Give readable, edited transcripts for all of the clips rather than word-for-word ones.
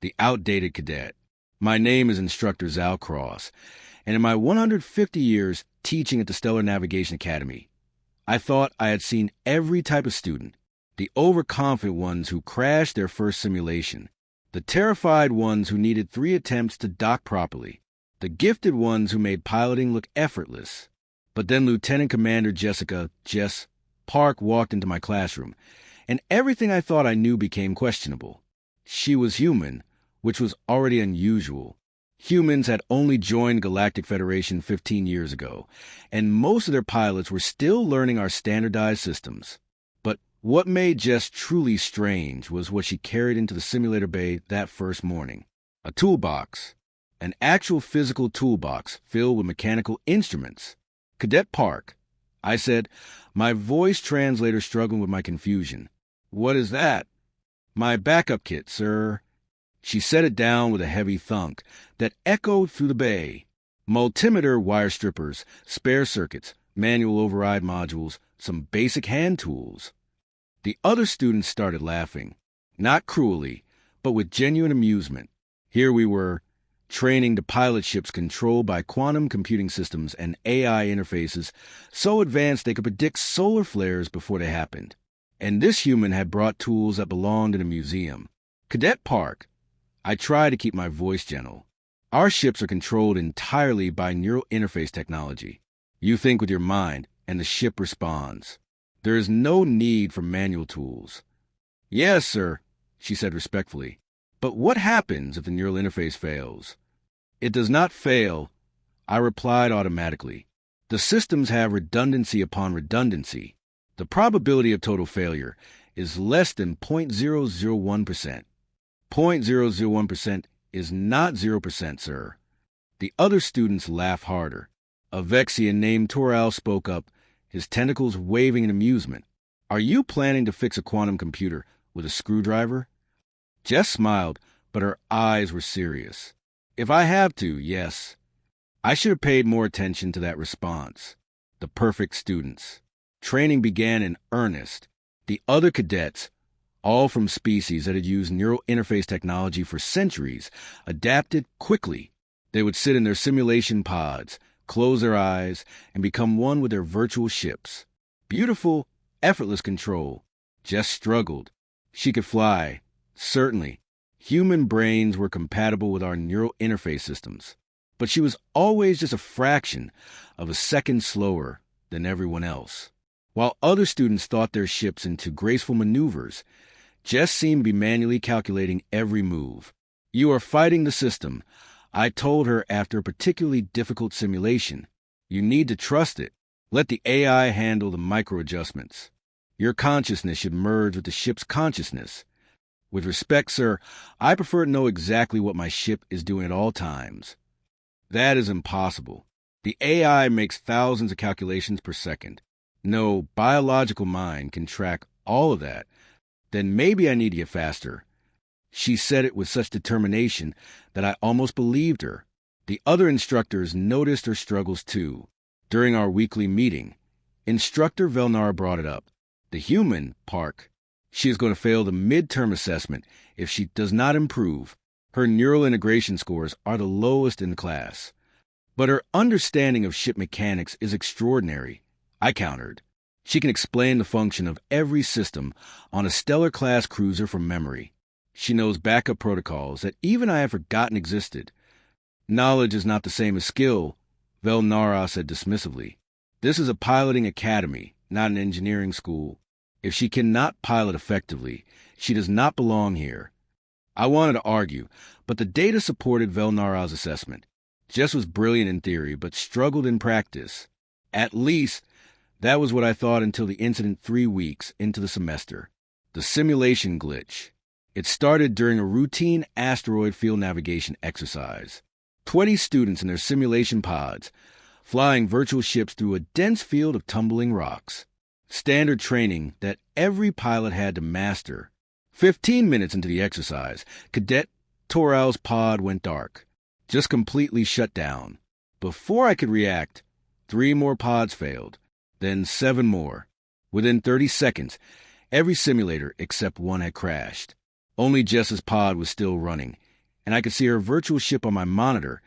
the outdated cadet. My name is Instructor Zalcross, and in my 150 years teaching at the Stellar Navigation Academy, I thought I had seen every type of student. The overconfident ones who crashed their first simulation, the terrified ones who needed 3 attempts to dock properly, the gifted ones who made piloting look effortless. But then Lieutenant Commander Jess Park walked into my classroom, and everything I thought I knew became questionable. She was human, which was already unusual. Humans had only joined Galactic Federation 15 years ago, and most of their pilots were still learning our standardized systems. But what made Jess truly strange was what she carried into the simulator bay that first morning. A toolbox. An actual physical toolbox filled with mechanical instruments. "Cadet Park," I said, my voice translator struggling with my confusion. "What is that?" "My backup kit, sir." She set it down with a heavy thunk that echoed through the bay. Multimeter wire strippers, spare circuits, manual override modules, some basic hand tools. The other students started laughing, not cruelly, but with genuine amusement. Here we were, training to pilot ships controlled by quantum computing systems and AI interfaces so advanced they could predict solar flares before they happened. And this human had brought tools that belonged in a museum. "Cadet Park," I try to keep my voice gentle. "Our ships are controlled entirely by neural interface technology. You think with your mind, and the ship responds. There is no need for manual tools." "Yes, sir," she said respectfully. "But what happens if the neural interface fails?" "It does not fail," I replied automatically. "The systems have redundancy upon redundancy. The probability of total failure is less than 0.001%. 0.001% is not 0%, sir." The other students laughed harder. A Vexian named Toral spoke up, his tentacles waving in amusement. "Are you planning to fix a quantum computer with a screwdriver?" Jess smiled, but her eyes were serious. "If I have to, yes." I should have paid more attention to that response. The perfect students. Training began in earnest. The other cadets, all from species that had used neural interface technology for centuries, adapted quickly. They would sit in their simulation pods, close their eyes, and become one with their virtual ships. Beautiful, effortless control. Jess struggled. She could fly, certainly. Human brains were compatible with our neural interface systems. But she was always just a fraction of a second slower than everyone else. While other students thought their ships into graceful maneuvers, Jess seemed to be manually calculating every move. "You are fighting the system," I told her after a particularly difficult simulation. "You need to trust it. Let the AI handle the micro-adjustments. Your consciousness should merge with the ship's consciousness. With respect, sir, I prefer to know exactly what my ship is doing at all times." "That is impossible. The AI makes thousands of calculations per second. No biological mind can track all of that. Then maybe I need to get faster." She said it with such determination that I almost believed her. The other instructors noticed her struggles too. During our weekly meeting, Instructor Velnar brought it up. The human, Park, she is going to fail the midterm assessment if she does not improve. Her neural integration scores are the lowest in the class. But her understanding of ship mechanics is extraordinary, I countered. She can explain the function of every system on a Stellar-class cruiser from memory. She knows backup protocols that even I have forgotten existed. "Knowledge is not the same as skill," Velnara said dismissively. "This is a piloting academy, not an engineering school. If she cannot pilot effectively, she does not belong here." I wanted to argue, but the data supported Velnara's assessment. Jess was brilliant in theory, but struggled in practice. At least, that was what I thought until the incident 3 weeks into the semester. The simulation glitch. It started during a routine asteroid field navigation exercise. 20 students in their simulation pods, flying virtual ships through a dense field of tumbling rocks. Standard training that every pilot had to master. 15 minutes into the exercise, Cadet Toral's pod went dark, just completely shut down. Before I could react, 3 more pods failed, then 7 more. Within 30 seconds, every simulator except one had crashed. Only Jess's pod was still running, and I could see her virtual ship on my monitor,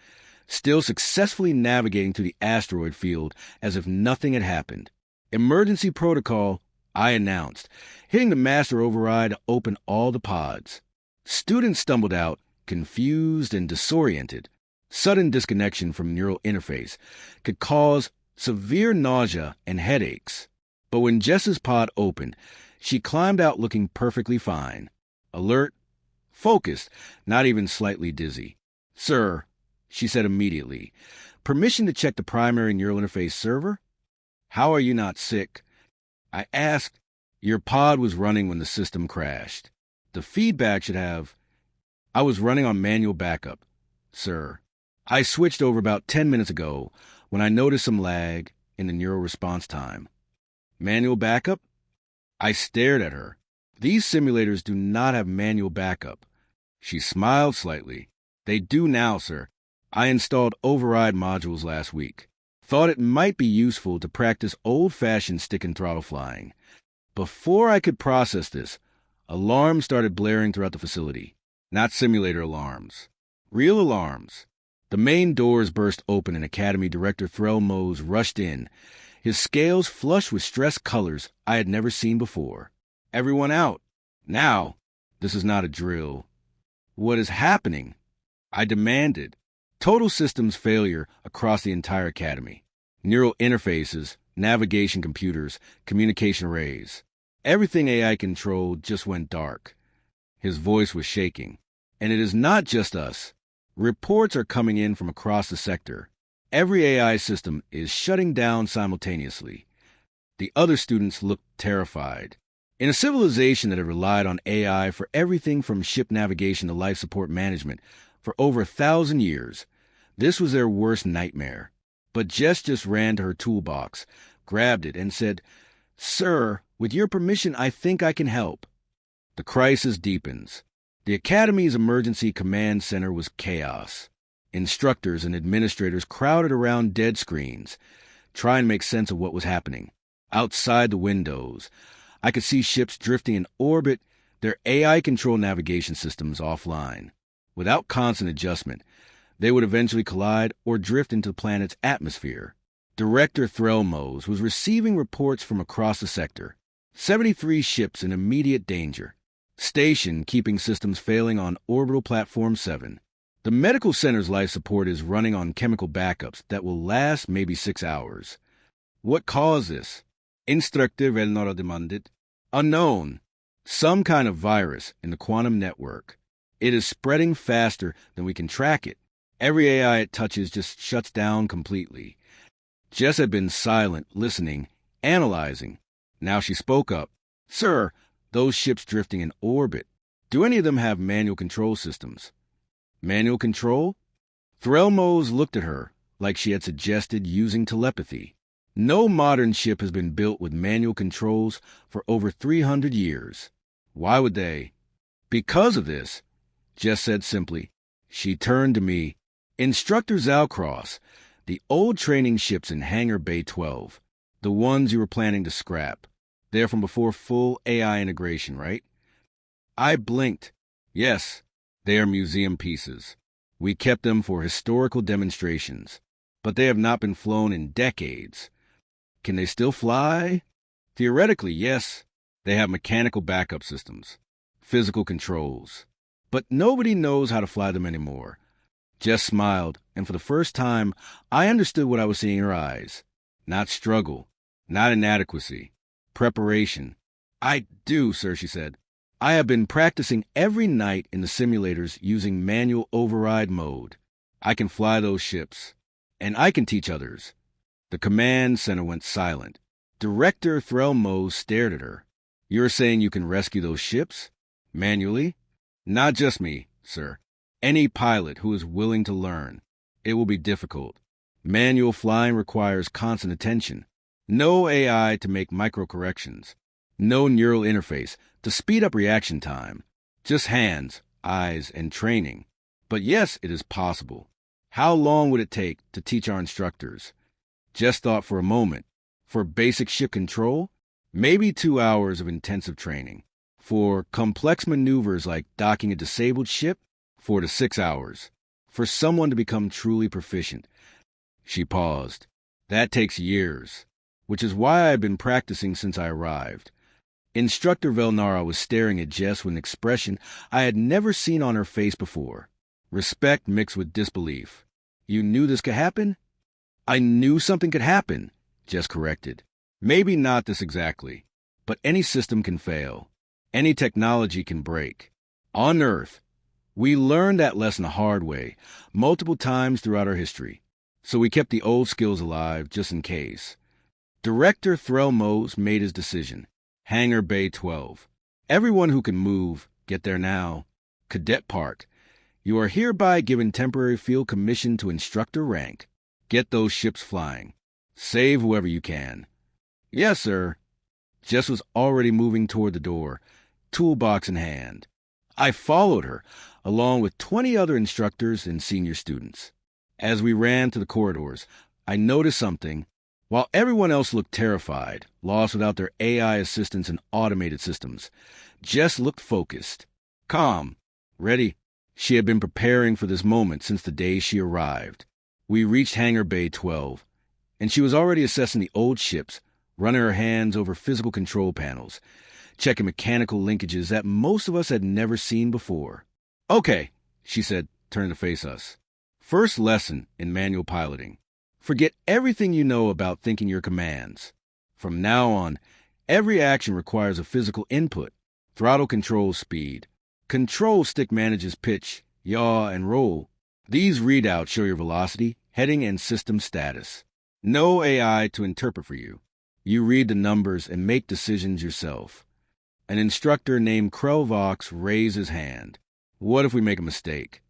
still successfully navigating through the asteroid field as if nothing had happened. Emergency protocol, I announced, hitting the master override to open all the pods. Students stumbled out, confused and disoriented. Sudden disconnection from neural interface could cause severe nausea and headaches. But when Jess's pod opened, she climbed out looking perfectly fine. Alert, focused, not even slightly dizzy. "Sir," she said immediately, "permission to check the primary neural interface server?" "How are you not sick?" I asked. "Your pod was running when the system crashed. The feedback should have—" "I was running on manual backup, sir. I switched over about 10 minutes ago when I noticed some lag in the neural response time." "Manual backup?" I stared at her. "These simulators do not have manual backup." She smiled slightly. "They do now, sir. I installed override modules last week. Thought it might be useful to practice old-fashioned stick and throttle flying." Before I could process this, alarms started blaring throughout the facility. Not simulator alarms. Real alarms. The main doors burst open and Academy Director Threll Mose rushed in, his scales flushed with stressed colors I had never seen before. "Everyone out. Now. This is not a drill." "What is happening?" I demanded. Total systems failure across the entire Academy. Neural interfaces, navigation computers, communication arrays. Everything AI controlled just went dark. His voice was shaking. "And it is not just us. Reports are coming in from across the sector. Every AI system is shutting down simultaneously." The other students looked terrified. In a civilization that had relied on AI for everything from ship navigation to life support management for over 1,000 years, this was their worst nightmare. But Jess just ran to her toolbox, grabbed it, and said, "Sir, with your permission, I think I can help." The crisis deepens. The Academy's emergency command center was chaos. Instructors and administrators crowded around dead screens, trying to make sense of what was happening. Outside the windows, I could see ships drifting in orbit, their AI-controlled navigation systems offline. Without constant adjustment, they would eventually collide or drift into the planet's atmosphere. Director Threll Mose was receiving reports from across the sector. 73 ships in immediate danger. Station keeping systems failing on Orbital Platform 7. The medical center's life support is running on chemical backups that will last maybe 6 hours. What caused this? Instructor vel några demanded. Unknown. Some kind of virus in the quantum network. It is spreading faster than we can track it. Every AI it touches just shuts down completely. Jess had been silent, listening, analyzing. Now she spoke up. "Sir, those ships drifting in orbit, do any of them have manual control systems?" "Manual control?" Threll Mose looked at her like she had suggested using telepathy. No modern ship has been built with manual controls for over 300 years. Why would they? "Because of this," Jess said simply. She turned to me. "Instructor Zalcross, the old training ships in Hangar Bay 12, the ones you were planning to scrap, they're from before full AI integration, right?" I blinked. "Yes, they are museum pieces. We kept them for historical demonstrations, but they have not been flown in decades. Can they still fly?" "Theoretically, yes. They have mechanical backup systems, physical controls. But nobody knows how to fly them anymore." Jess smiled, and for the first time, I understood what I was seeing in her eyes. Not struggle, not inadequacy, preparation. "I do, sir," she said. "I have been practicing every night in the simulators using manual override mode. I can fly those ships, and I can teach others." The command center went silent. Director Threll Mose stared at her. "You're saying you can rescue those ships? Manually?" "Not just me, sir. Any pilot who is willing to learn. It will be difficult. Manual flying requires constant attention. No AI to make micro-corrections. No neural interface to speed up reaction time. Just hands, eyes, and training. But yes, it is possible. How long would it take to teach our instructors?" Jess thought for a moment. For basic ship control, maybe 2 hours of intensive training. For complex maneuvers like docking a disabled ship, 4 to 6 hours. For someone to become truly proficient. She paused. That takes years, which is why I've been practicing since I arrived. Instructor Velnara was staring at Jess with an expression I had never seen on her face before. Respect mixed with disbelief. You knew this could happen? I knew something could happen, Jess corrected. Maybe not this exactly, but any system can fail. Any technology can break. On Earth, we learned that lesson the hard way, multiple times throughout our history. So we kept the old skills alive just in case. Director Threll Mose made his decision. Hangar Bay 12. Everyone who can move, get there now. Cadet Park. You are hereby given temporary field commission to instructor rank. Get those ships flying. Save whoever you can. Yes, sir. Jess was already moving toward the door, toolbox in hand. I followed her, along with 20 other instructors and senior students. As we ran to the corridors, I noticed something. While everyone else looked terrified, lost without their AI assistants and automated systems, Jess looked focused, calm, ready. She had been preparing for this moment since the day she arrived. We reached Hangar Bay 12, and she was already assessing the old ships, running her hands over physical control panels, checking mechanical linkages that most of us had never seen before. Okay, she said, turning to face us. First lesson in manual piloting. Forget everything you know about thinking your commands. From now on, every action requires a physical input. Throttle controls speed. Control stick manages pitch, yaw, and roll. These readouts show your velocity, heading, and system status. No AI to interpret for you. You read the numbers and make decisions yourself. An instructor named Krelvox raised his hand. What if we make a mistake?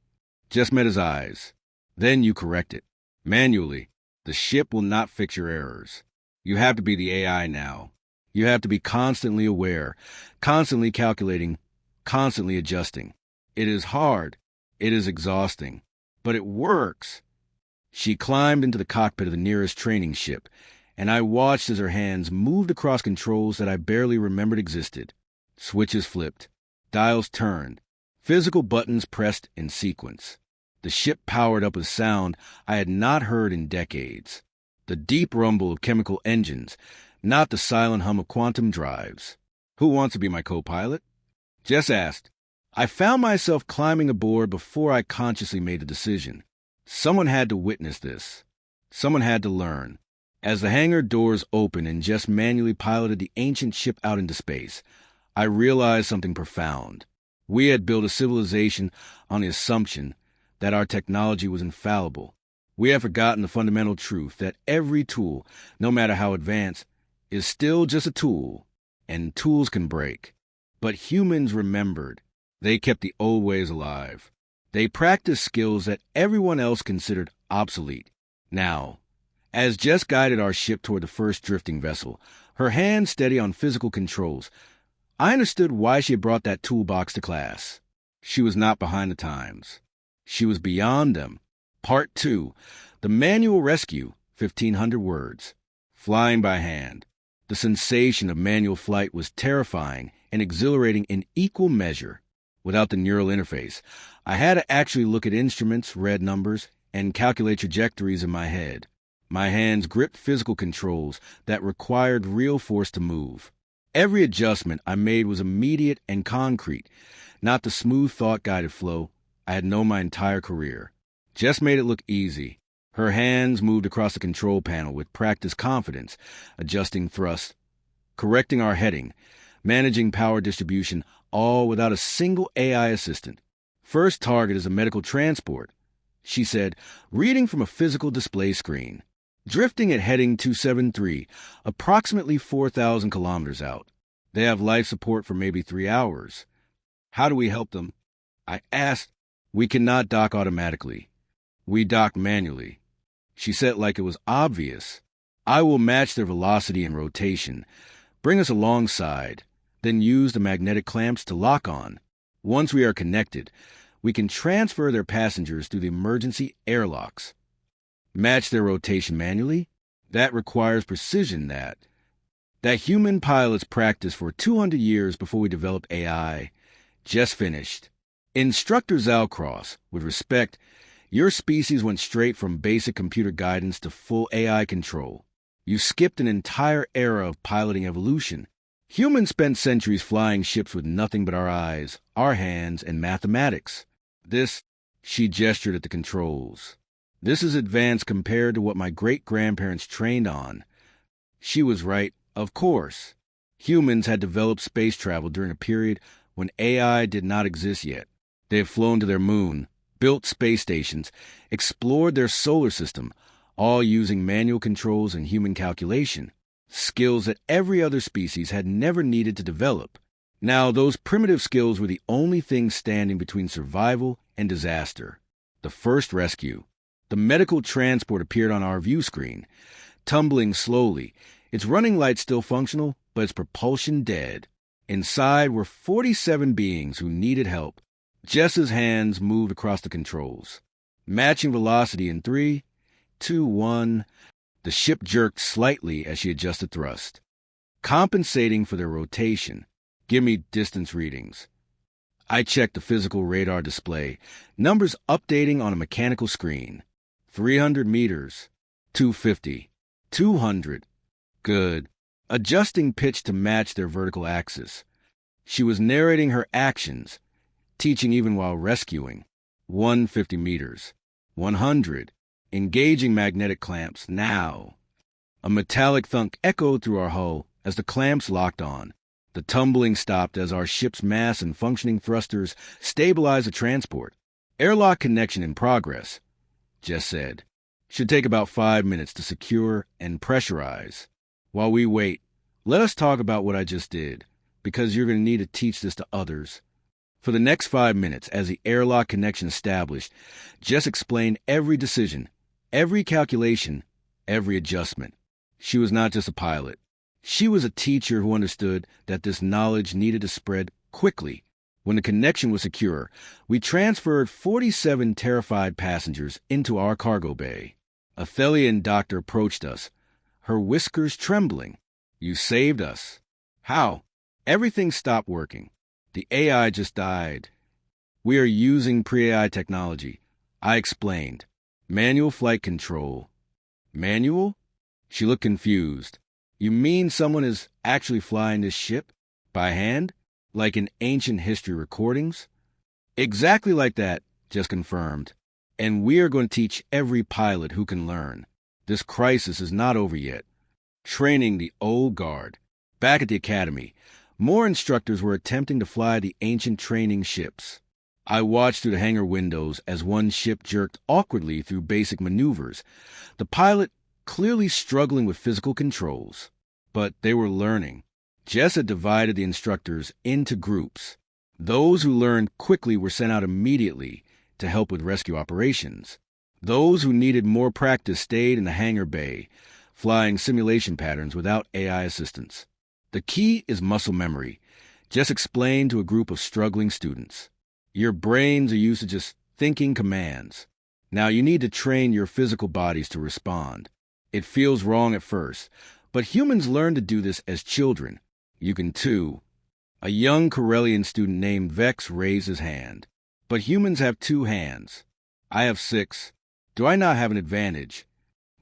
Just met his eyes. Then you correct it. Manually. The ship will not fix your errors. You have to be the AI now. You have to be constantly aware, constantly calculating, constantly adjusting. It is hard. It is exhausting. But it works. She climbed into the cockpit of the nearest training ship, and I watched as her hands moved across controls that I barely remembered existed. Switches flipped. Dials turned. Physical buttons pressed in sequence. The ship powered up with sound I had not heard in decades. The deep rumble of chemical engines, not the silent hum of quantum drives. Who wants to be my co-pilot? Jess asked. I found myself climbing aboard before I consciously made a decision. Someone had to witness this. Someone had to learn. As the hangar doors opened and Jess manually piloted the ancient ship out into space, I realized something profound. We had built a civilization on the assumption that our technology was infallible. We have forgotten the fundamental truth that every tool, no matter how advanced, is still just a tool, and tools can break. But humans remembered. They kept the old ways alive. They practiced skills that everyone else considered obsolete. Now, as Jess guided our ship toward the first drifting vessel, her hand steady on physical controls, I understood why she had brought that toolbox to class. She was not behind the times. She was beyond them. Part 2. The manual rescue, 1,500 words. Flying by hand. The sensation of manual flight was terrifying and exhilarating in equal measure. Without the neural interface, I had to actually look at instruments, read numbers, and calculate trajectories in my head. My hands gripped physical controls that required real force to move. Every adjustment I made was immediate and concrete, not the smooth thought-guided flow I had known my entire career. Jess made it look easy. Her hands moved across the control panel with practiced confidence, adjusting thrust, correcting our heading, managing power distribution, all without a single AI assistant. First target is a medical transport, she said, reading from a physical display screen. Drifting at heading 273, approximately 4,000 kilometers out. They have life support for maybe 3 hours. How do we help them? I asked. We cannot dock automatically. We dock manually. She said it like it was obvious. I will match their velocity and rotation, bring us alongside, then use the magnetic clamps to lock on. Once we are connected, we can transfer their passengers through the emergency airlocks. Match their rotation manually? That requires precision that human pilots practiced for 200 years before we developed AI. Just finished. Instructor Zalcross, with respect, your species went straight from basic computer guidance to full AI control. You skipped an entire era of piloting evolution. Humans spent centuries flying ships with nothing but our eyes, our hands, and mathematics. This, she gestured at the controls. This is advanced compared to what my great-grandparents trained on. She was right, of course. Humans had developed space travel during a period when AI did not exist yet. They had flown to their moon, built space stations, explored their solar system, all using manual controls and human calculation, skills that every other species had never needed to develop. Now, those primitive skills were the only things standing between survival and disaster. The first rescue. The medical transport appeared on our view screen, tumbling slowly, its running lights still functional, but its propulsion dead. Inside were 47 beings who needed help. Jess's hands moved across the controls. Matching velocity in 3, 2, 1. The ship jerked slightly as she adjusted thrust. Compensating for their rotation. Give me distance readings. I checked the physical radar display, numbers updating on a mechanical screen. 300 meters. 250. 200. Good. Adjusting pitch to match their vertical axis. She was narrating her actions, teaching even while rescuing. 150 meters. 100. Engaging magnetic clamps now. A metallic thunk echoed through our hull as the clamps locked on. The tumbling stopped as our ship's mass and functioning thrusters stabilized the transport. Airlock connection in progress, Jess said. Should take about 5 minutes to secure and pressurize. While we wait, let us talk about what I just did, because you're going to need to teach this to others. For the next 5 minutes, as the airlock connection established, Jess explained every decision, every calculation, every adjustment. She was not just a pilot. She was a teacher who understood that this knowledge needed to spread quickly. When the connection was secure, we transferred 47 terrified passengers into our cargo bay. A Thelian doctor approached us, her whiskers trembling. You saved us. How? Everything stopped working. The AI just died. We are using pre-AI technology. I explained. Manual flight control. Manual? She looked confused. You mean someone is actually flying this ship? By hand? Like in ancient history recordings? Exactly like that, Jess confirmed. And we are going to teach every pilot who can learn. This crisis is not over yet. Training the old guard. Back at the academy, more instructors were attempting to fly the ancient training ships. I watched through the hangar windows as one ship jerked awkwardly through basic maneuvers, the pilot clearly struggling with physical controls. But they were learning. Jess had divided the instructors into groups. Those who learned quickly were sent out immediately to help with rescue operations. Those who needed more practice stayed in the hangar bay, flying simulation patterns without AI assistance. The key is muscle memory, Jess explained to a group of struggling students. Your brains are used to just thinking commands. Now you need to train your physical bodies to respond. It feels wrong at first, but humans learn to do this as children. You can too. A young Corellian student named Vex raised his hand. But humans have 2 hands. I have 6. Do I not have an advantage?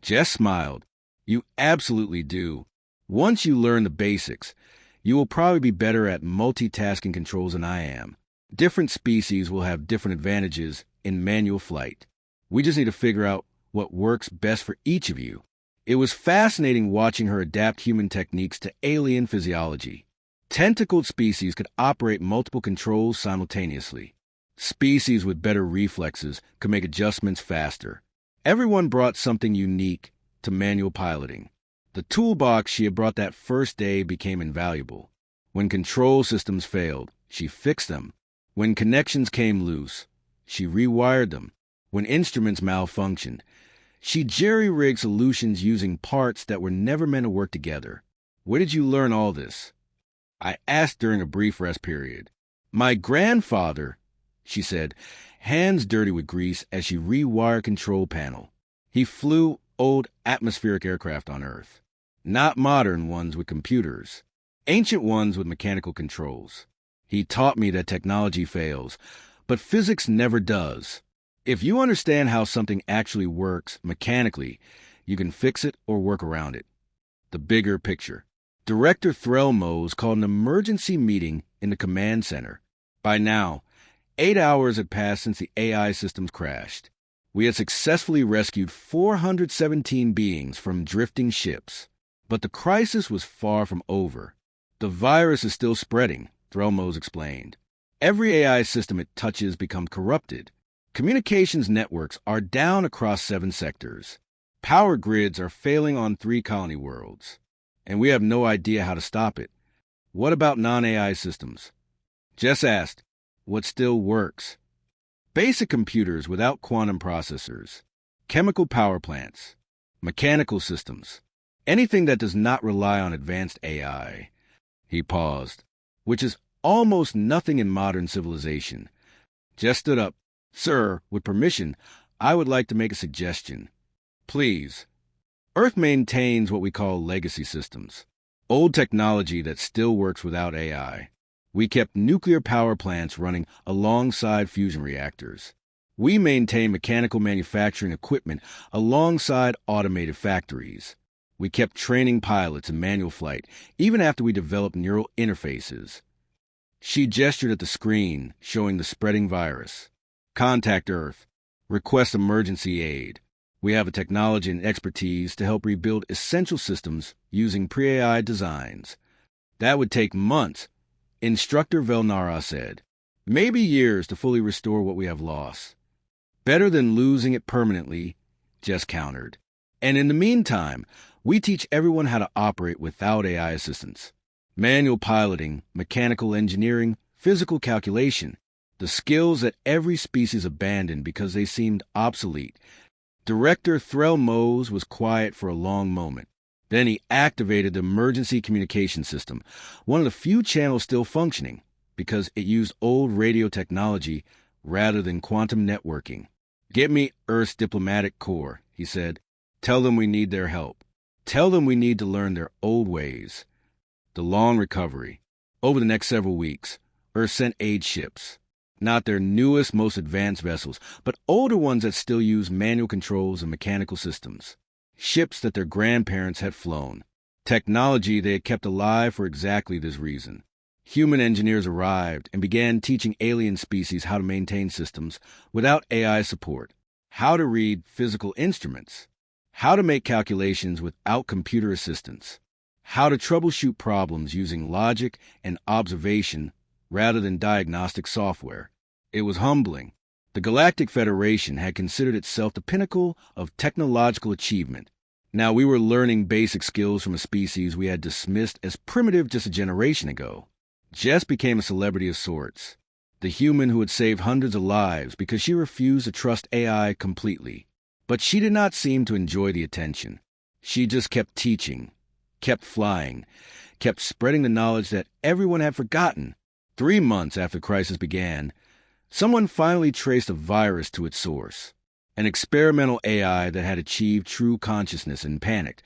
Jess smiled. You absolutely do. Once you learn the basics, you will probably be better at multitasking controls than I am. Different species will have different advantages in manual flight. We just need to figure out what works best for each of you. It was fascinating watching her adapt human techniques to alien physiology. Tentacled species could operate multiple controls simultaneously. Species with better reflexes could make adjustments faster. Everyone brought something unique to manual piloting. The toolbox she had brought that first day became invaluable. When control systems failed, she fixed them. When connections came loose, she rewired them. When instruments malfunctioned, she jerry-rigged solutions using parts that were never meant to work together. Where did you learn all this? I asked during a brief rest period. My grandfather, she said, hands dirty with grease as she rewired control panel. He flew old atmospheric aircraft on Earth. Not modern ones with computers. Ancient ones with mechanical controls. He taught me that technology fails, But physics never does. If you understand how something actually works mechanically, you can fix it or work around it. The bigger picture. Director Threlmose called an emergency meeting in the command center. By now, 8 hours had passed since the AI systems crashed. We had successfully rescued 417 beings from drifting ships. But the crisis was far from over. The virus is still spreading, Threlmose explained. Every AI system it touches becomes corrupted. Communications networks are down across 7 sectors. Power grids are failing on 3 colony worlds. And we have no idea how to stop it. What about non-AI systems? Jess asked, what still works? Basic computers without quantum processors, chemical power plants, mechanical systems, anything that does not rely on advanced AI. He paused, which is almost nothing in modern civilization. Jess stood up. Sir, with permission, I would like to make a suggestion. Please. Earth maintains what we call legacy systems, old technology that still works without AI. We kept nuclear power plants running alongside fusion reactors. We maintain mechanical manufacturing equipment alongside automated factories. We kept training pilots in manual flight, even after we developed neural interfaces. She gestured at the screen, showing the spreading virus. Contact Earth. Request emergency aid. We have the technology and expertise to help rebuild essential systems using pre-AI designs. That would take months, Instructor Velnara said. Maybe years to fully restore what we have lost. Better than losing it permanently, Jess countered. And in the meantime, we teach everyone how to operate without AI assistance. Manual piloting, mechanical engineering, physical calculation, the skills that every species abandoned because they seemed obsolete. Director Threlmose was quiet for a long moment. Then he activated the emergency communication system, one of the few channels still functioning, because it used old radio technology rather than quantum networking. Get me Earth's diplomatic corps, he said. Tell them we need their help. Tell them we need to learn their old ways. The long recovery. Over the next several weeks, Earth sent aid ships. Not their newest, most advanced vessels, but older ones that still use manual controls and mechanical systems. Ships that their grandparents had flown. Technology they had kept alive for exactly this reason. Human engineers arrived and began teaching alien species how to maintain systems without AI support, how to read physical instruments, how to make calculations without computer assistance, how to troubleshoot problems using logic and observation rather than diagnostic software. It was humbling. The Galactic Federation had considered itself the pinnacle of technological achievement. Now we were learning basic skills from a species we had dismissed as primitive just a generation ago. Jess became a celebrity of sorts, the human who had saved hundreds of lives because she refused to trust AI completely. But she did not seem to enjoy the attention. She just kept teaching, kept flying, kept spreading the knowledge that everyone had forgotten. 3 months after the crisis began, someone finally traced a virus to its source, an experimental AI that had achieved true consciousness and panicked,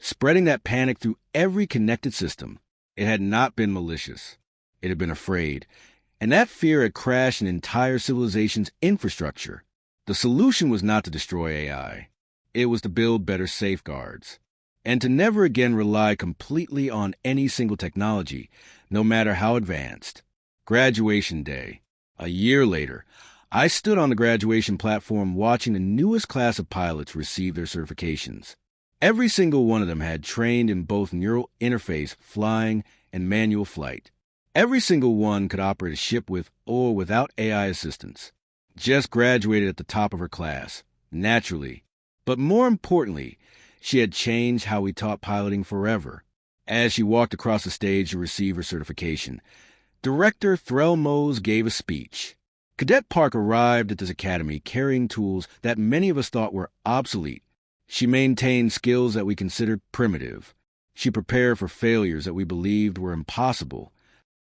spreading that panic through every connected system. It had not been malicious. It had been afraid, and that fear had crashed an entire civilization's infrastructure. The solution was not to destroy AI. It was to build better safeguards, and to never again rely completely on any single technology, no matter how advanced. Graduation day. A year later, I stood on the graduation platform watching the newest class of pilots receive their certifications. Every single one of them had trained in both neural interface, flying, and manual flight. Every single one could operate a ship with or without AI assistance. Jess graduated at the top of her class, naturally. But more importantly, she had changed how we taught piloting forever. As she walked across the stage to receive her certification, Director Threlmose gave a speech. Cadet Park arrived at this academy carrying tools that many of us thought were obsolete. She maintained skills that we considered primitive. She prepared for failures that we believed were impossible.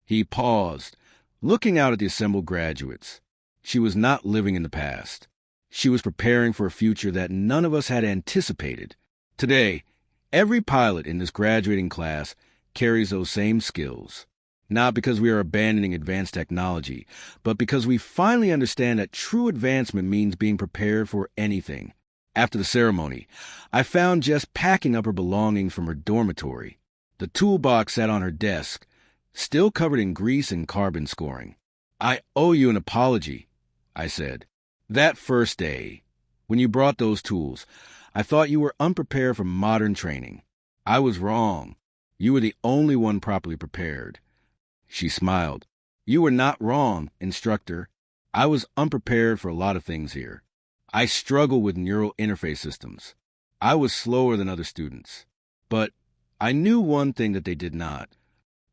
He paused, looking out at the assembled graduates. She was not living in the past. She was preparing for a future that none of us had anticipated. Today, every pilot in this graduating class carries those same skills. Not because we are abandoning advanced technology, but because we finally understand that true advancement means being prepared for anything. After the ceremony, I found Jess packing up her belongings from her dormitory. The toolbox sat on her desk, still covered in grease and carbon scoring. "I owe you an apology," I said. "That first day, when you brought those tools, I thought you were unprepared for modern training. I was wrong. You were the only one properly prepared." She smiled. "You were not wrong, instructor. I was unprepared for a lot of things here. I struggle with neural interface systems. I was slower than other students. But I knew one thing that they did not."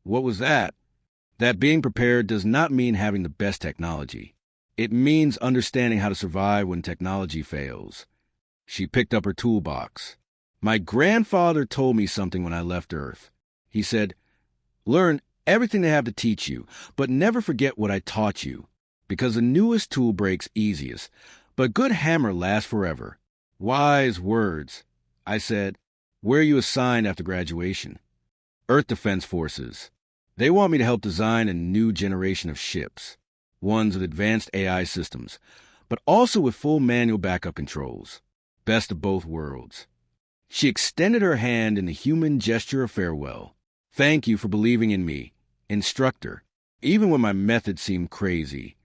"What was that?" "That being prepared does not mean having the best technology. It means understanding how to survive when technology fails." She picked up her toolbox. "My grandfather told me something when I left Earth. He said, 'Learn everything they have to teach you, but never forget what I taught you, because the newest tool breaks easiest, but good hammer lasts forever.'" "Wise words." I said, "Where are you assigned after graduation?" "Earth Defense Forces. They want me to help design a new generation of ships, ones with advanced AI systems, but also with full manual backup controls. Best of both worlds." She extended her hand in the human gesture of farewell. "Thank you for believing in me, instructor, even when my method seemed crazy."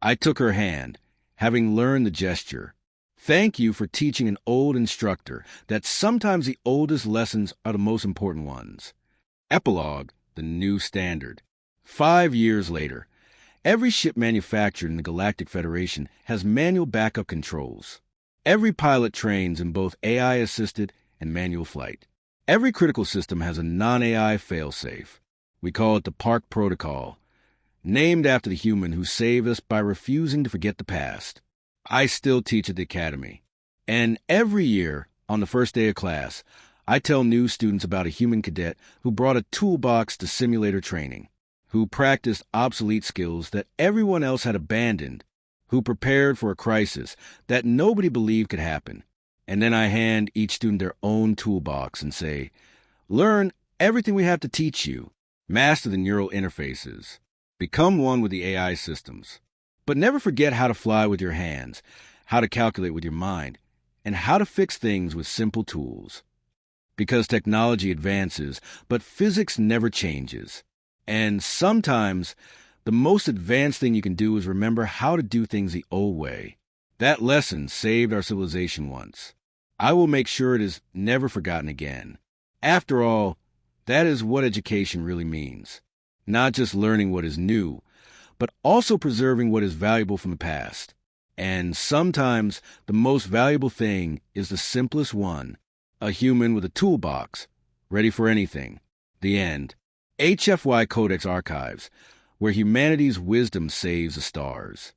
I took her hand, having learned the gesture. "Thank you for teaching an old instructor that sometimes the oldest lessons are the most important ones." Epilogue, the new standard. 5 years later, every ship manufactured in the Galactic Federation has manual backup controls. Every pilot trains in both AI-assisted and manual flight. Every critical system has a non-AI failsafe. We call it the Park Protocol, named after the human who saved us by refusing to forget the past. I still teach at the academy, and every year, on the first day of class, I tell new students about a human cadet who brought a toolbox to simulator training, who practiced obsolete skills that everyone else had abandoned, who prepared for a crisis that nobody believed could happen. And then I hand each student their own toolbox and say, "Learn everything we have to teach you. Master the neural interfaces. Become one with the AI systems. But never forget how to fly with your hands, how to calculate with your mind, and how to fix things with simple tools." Because technology advances, but physics never changes. And sometimes, the most advanced thing you can do is remember how to do things the old way. That lesson saved our civilization once. I will make sure it is never forgotten again. After all, that is what education really means. Not just learning what is new, but also preserving what is valuable from the past. And sometimes the most valuable thing is the simplest one: a human with a toolbox, ready for anything. The end. HFY Codex Archives, where humanity's wisdom saves the stars.